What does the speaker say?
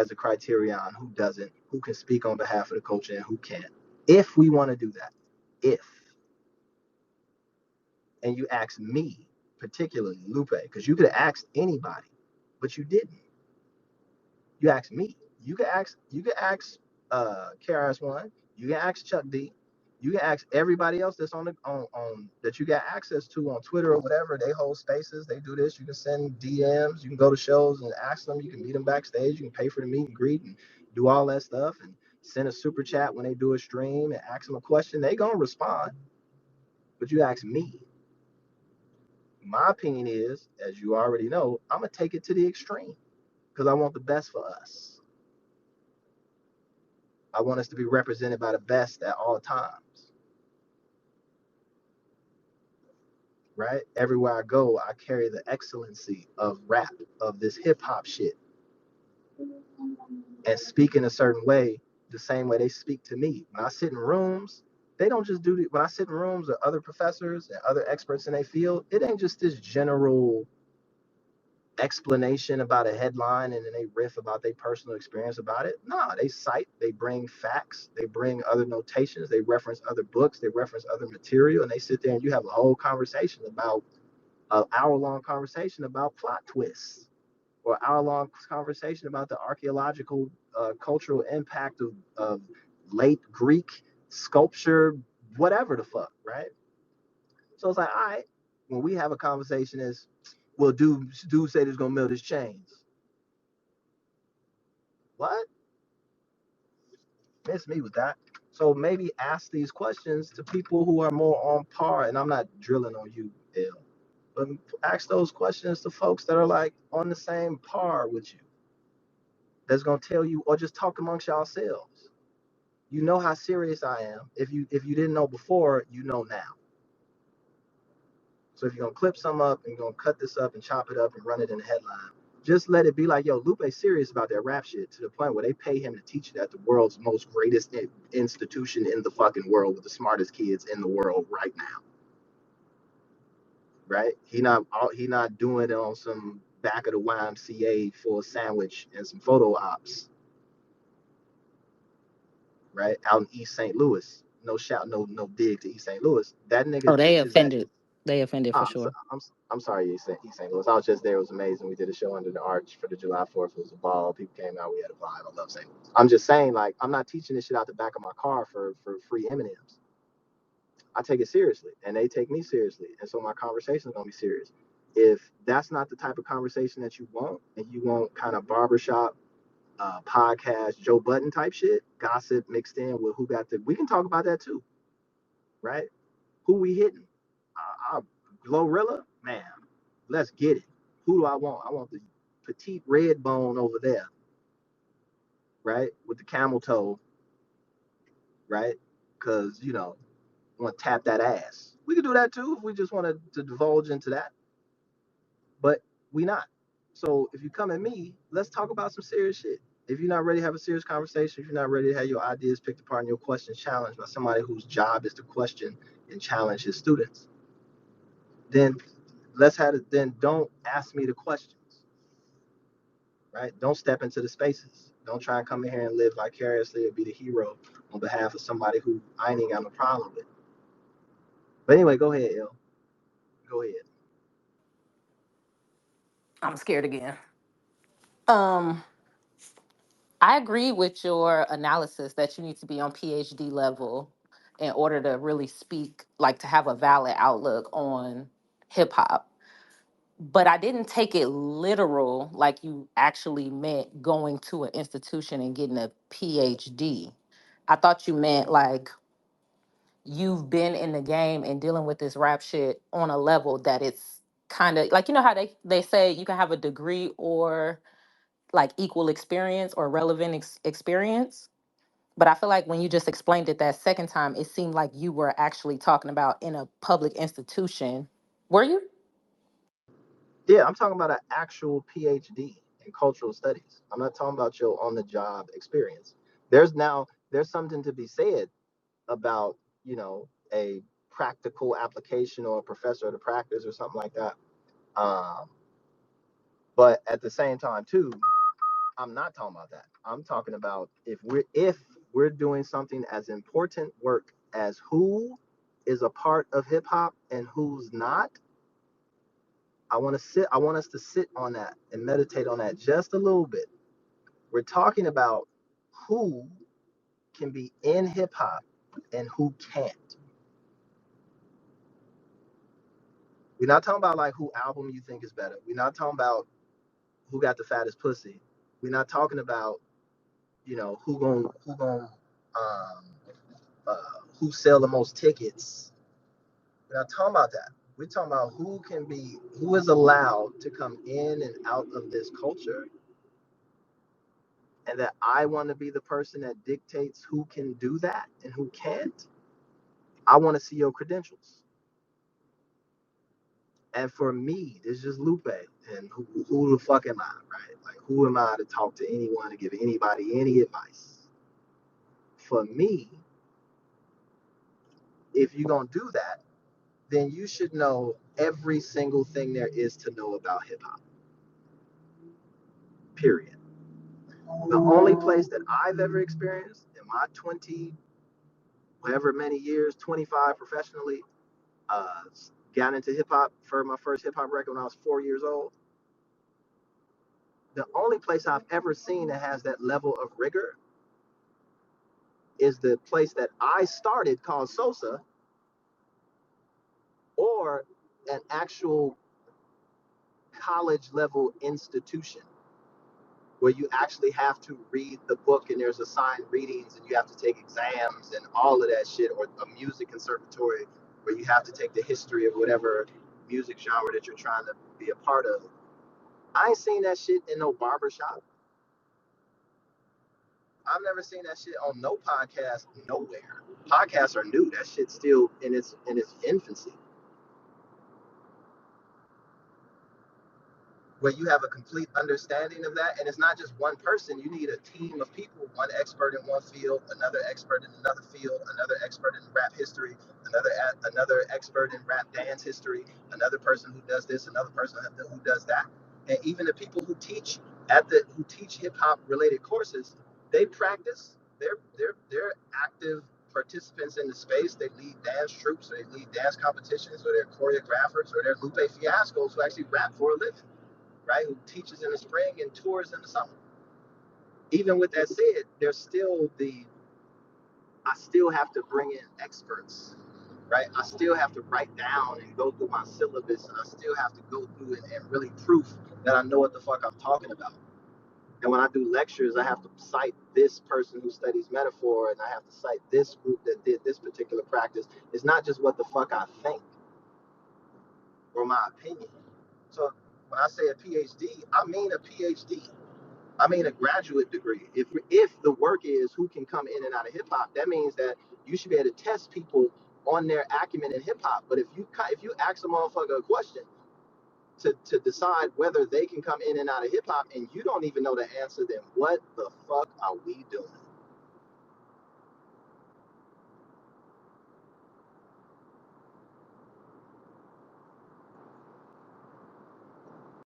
has a criterion, who doesn't, who can speak on behalf of the culture and who can't. If we want to do that, if, and you ask me, particularly Lupe, because you could have asked anybody, but you didn't. You asked me. You could ask KRS-One, you can ask Chuck D, you can ask everybody else that's on that you got access to on Twitter or whatever. They hold spaces, they do this. You can send DMs, you can go to shows and ask them, you can meet them backstage, you can pay for the meet and greet and do all that stuff and send a super chat when they do a stream and ask them a question. They gonna respond. But you ask me. My opinion is, as you already know, I'm gonna take it to the extreme because I want the best for us. I want us to be represented by the best at all times, right? Everywhere I go, I carry the excellency of rap, of this hip hop shit, and speak in a certain way, the same way they speak to me. When I sit in rooms, they don't just do it. When I sit in rooms with other professors and other experts in their field, it ain't just this general explanation about a headline and then they riff about their personal experience about it. No, they cite, they bring facts, they bring other notations, they reference other books, they reference other material, and they sit there and you have a whole conversation about an hour-long conversation about plot twists, or hour-long conversation about the archaeological cultural impact of late Greek sculpture, whatever the fuck, right? So it's like, all right, when we have a conversation is, well, dude say there's gonna melt his chains. What? Miss me with that. So maybe ask these questions to people who are more on par. And I'm not drilling on you, Bill, but ask those questions to folks that are like on the same par with you. That's gonna tell you, or just talk amongst yourselves. You know how serious I am. If you didn't know before, you know now. So if you're gonna clip some up and you're gonna cut this up and chop it up and run it in the headline, just let it be like, yo, Lupe's serious about that rap shit to the point where they pay him to teach it at the world's most greatest institution in the fucking world with the smartest kids in the world right now. Right? He not doing it on some back of the YMCA for a sandwich and some photo ops, right? Out in East St. Louis. No shout, no dig to East St. Louis. That nigga Oh, they teaches that. offended. They offended for Oh, sure. I'm sorry, East St. Louis. I was just there. It was amazing. We did a show under the arch for the July 4th. It was a ball. People came out. We had a vibe. I love St. Louis. I'm just saying, like, I'm not teaching this shit out the back of my car for free M&Ms. I take it seriously, and they take me seriously, and so my conversation is gonna be serious. If that's not the type of conversation that you want, and you want kind of barbershop, podcast, Joe Budden type shit, gossip mixed in with who got the, we can talk about that too, right? Who we hitting? Glorilla, man, let's get it. Who do I want? I want the petite red bone over there, right? With the camel toe, right? Because, I want to tap that ass. We could do that too if we just wanted to divulge into that, but we not. So if you come at me, let's talk about some serious shit. If you're not ready to have a serious conversation, if you're not ready to have your ideas picked apart and your questions challenged by somebody whose job is to question and challenge his students, then let's have it. Then don't ask me the questions, right? Don't step into the spaces. Don't try and come in here and live vicariously or be the hero on behalf of somebody who I ain't got no problem with. But anyway, go ahead, Il. Go ahead. I'm scared again. Um, I agree with your analysis that you need to be on PhD level in order to really speak, like to have a valid outlook on hip hop. But I didn't take it literal, like you actually meant going to an institution and getting a PhD. I thought you meant like you've been in the game and dealing with this rap shit on a level that it's kind of like, you know how they say you can have a degree or like equal experience or relevant experience. But I feel like when you just explained it that second time, it seemed like you were actually talking about in a public institution. Were you? Yeah, I'm talking about an actual PhD in cultural studies. I'm not talking about your on the job experience. There's something to be said about, a practical application or a professor of the practice or something like that. Um, but at the same time too, I'm not talking about that. I'm talking about if we're doing something as important work as who is a part of hip hop and who's not. I want us to sit on that and meditate on that just a little bit. We're talking about who can be in hip hop and who can't. We're not talking about like who album you think is better. We're not talking about who got the fattest pussy. We're not talking about, um uh, who sell the most tickets. We're not talking about that. We're talking about who is allowed to come in and out of this culture, and that I want to be the person that dictates who can do that and who can't. I want to see your credentials. And for me, it's just Lupe. And who the fuck am I, right? Like, who am I to talk to anyone, to give anybody any advice? For me, if you're going to do that, then you should know every single thing there is to know about hip hop, period. The only place that I've ever experienced in my 20, whatever many years, 25 professionally, uh, got into hip hop for my first hip hop record when I was 4 years old. The only place I've ever seen that has that level of rigor is the place that I started called Sosa, or an actual college level institution where you actually have to read the book and there's assigned readings and you have to take exams and all of that shit, or a music conservatory where you have to take the history of whatever music genre that you're trying to be a part of. I ain't seen that shit in no barbershop. I've never seen that shit on no podcast nowhere. Podcasts are new. That shit's still in its infancy. Where you have a complete understanding of that. And it's not just one person. You need a team of people, one expert in one field, another expert in another field, another expert in rap history, another expert in rap dance history, another person who does this, another person who does that. And even the people who teach hip hop related courses, they practice. They're active participants in the space. They lead dance troops, or they lead dance competitions, or they're choreographers, or they're Lupe Fiascos who actually rap for a living, right? Who teaches in the spring and tours in the summer. Even with that said, I still have to bring in experts, right? I still have to write down and go through my syllabus, and I still have to go through it and really proof that I know what the fuck I'm talking about. And when I do lectures, I have to cite this person who studies metaphor, and I have to cite this group that did this particular practice. It's not just what the fuck I think or my opinion. So when I say a PhD, I mean a PhD. I mean a graduate degree. If the work is who can come in and out of hip hop, that means that you should be able to test people on their acumen in hip hop. But if you ask a motherfucker a question to decide whether they can come in and out of hip hop and you don't even know the answer, then what the fuck are we doing?